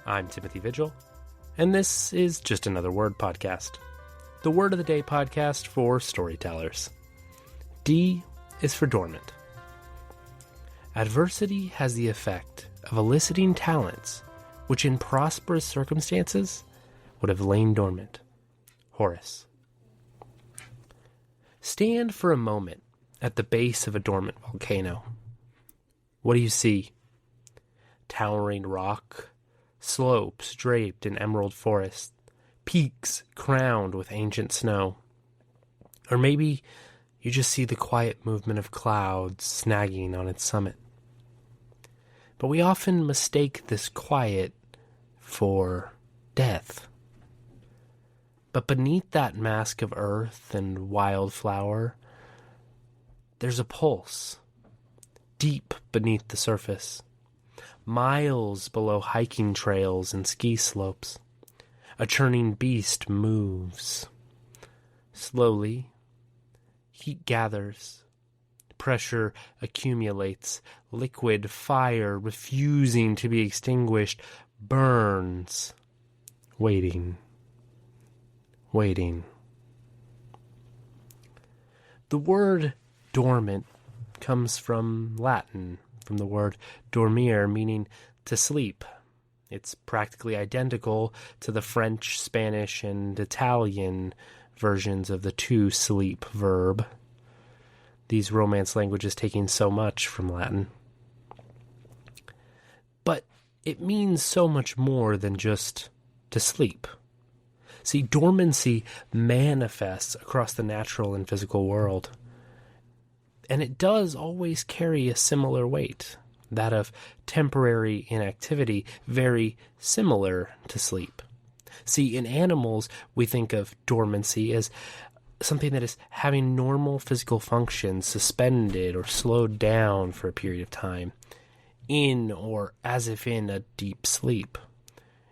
I'm Timothy Vigil, and this is Just Another Word podcast, the Word of the Day podcast for storytellers. D is for dormant. Adversity has the effect of eliciting talents which in prosperous circumstances would have lain dormant. Horace. Stand for a moment at the base of a dormant volcano. What do you see? Towering rock, slopes draped in emerald forest, peaks crowned with ancient snow. Or maybe you just see the quiet movement of clouds snagging on its summit. But we often mistake this quiet for death. But beneath that mask of earth and wildflower, there's a pulse, deep beneath the surface, miles below hiking trails and ski slopes. A churning beast moves. Slowly, heat gathers, pressure accumulates, liquid fire refusing to be extinguished burns, waiting. The word dormant comes from Latin, from the word dormire, meaning to sleep. It's practically identical to the French, Spanish, and Italian versions of the to sleep verb. These Romance languages taking so much from Latin. But it means so much more than just to sleep. See, dormancy manifests across the natural and physical world. And it does always carry a similar weight, that of temporary inactivity, very similar to sleep. See, in animals, we think of dormancy as something that is having normal physical functions suspended or slowed down for a period of time, in or as if in a deep sleep.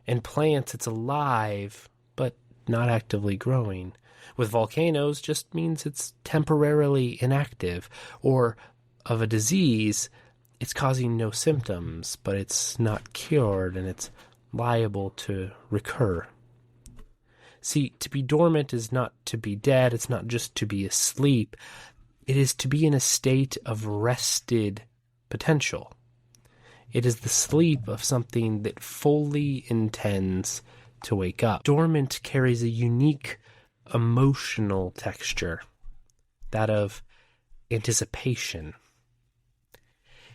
In plants, it's alive, but not actively growing. With volcanoes, just means it's temporarily inactive. Or of a disease, it's causing no symptoms, but it's not cured and it's liable to recur. See, to be dormant is not to be dead, it's not just to be asleep. It is to be in a state of rested potential. It is the sleep of something that fully intends to wake up. Dormant carries a unique emotional texture, that of anticipation.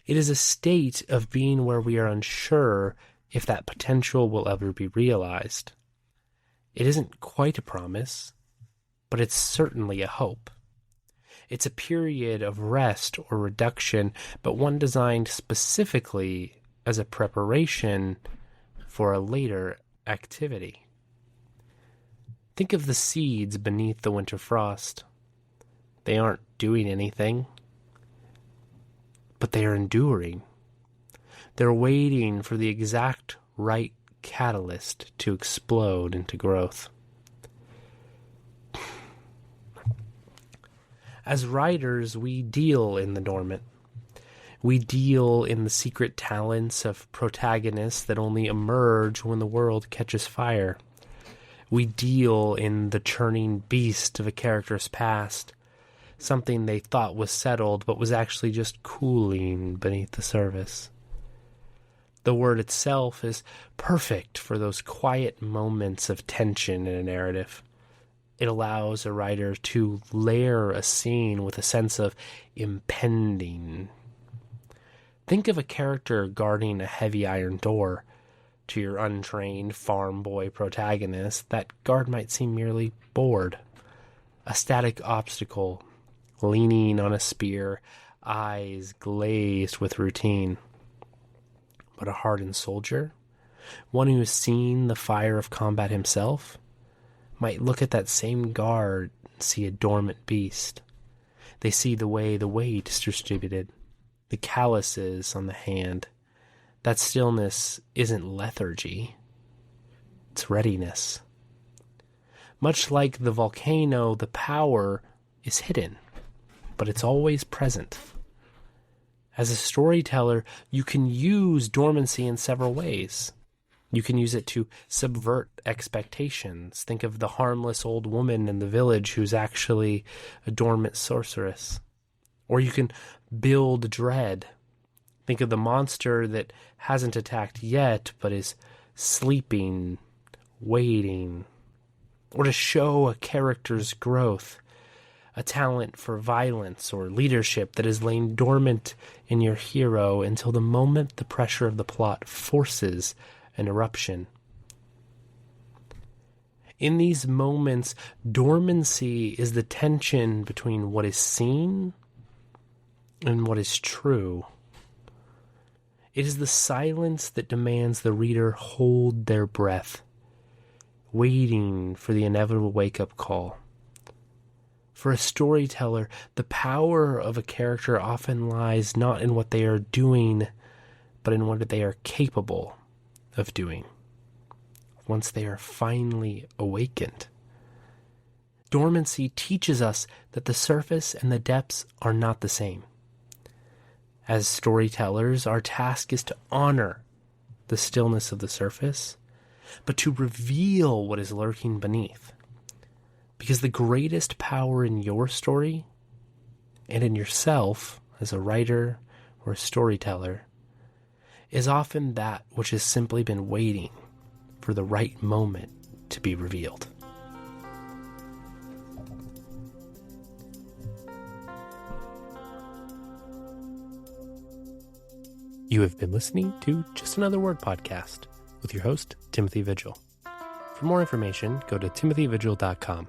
It is a state of being where we are unsure if that potential will ever be realized. It isn't quite a promise, but it's certainly a hope. It's a period of rest or reduction, but one designed specifically as a preparation for a later activity. Think of the seeds beneath the winter frost. They aren't doing anything, but they are enduring. They're waiting for the exact right catalyst to explode into growth. As writers, we deal in the dormant. We deal in the secret talents of protagonists that only emerge when the world catches fire. We deal in the churning beast of a character's past, something they thought was settled but was actually just cooling beneath the surface. The word itself is perfect for those quiet moments of tension in a narrative. It allows a writer to layer a scene with a sense of impending. Think of a character guarding a heavy iron door. To your untrained farm boy protagonist, that guard might seem merely bored. A static obstacle, leaning on a spear, eyes glazed with routine. But a hardened soldier, one who has seen the fire of combat himself, might look at that same guard and see a dormant beast. They see the way the weight is distributed, the calluses on the hand. That stillness isn't lethargy, it's readiness. Much like the volcano, the power is hidden, but it's always present. As a storyteller, you can use dormancy in several ways. You can use it to subvert expectations. Think of the harmless old woman in the village who's actually a dormant sorceress. Or you can build dread. Think of the monster that hasn't attacked yet, but is sleeping, waiting. Or to show a character's growth, a talent for violence or leadership that is lain dormant in your hero until the moment the pressure of the plot forces an eruption. In these moments, dormancy is the tension between what is seen and what is true. It is the silence that demands the reader hold their breath, waiting for the inevitable wake-up call. For a storyteller, the power of a character often lies not in what they are doing, but in what they are capable of doing once they are finally awakened. Dormancy teaches us that the surface and the depths are not the same. As storytellers, our task is to honor the stillness of the surface, but to reveal what is lurking beneath. Because the greatest power in your story, and in yourself as a writer or a storyteller, is often that which has simply been waiting for the right moment to be revealed. You have been listening to Just Another Word podcast with your host, Timothy Vigil. For more information, go to timothywigil.com.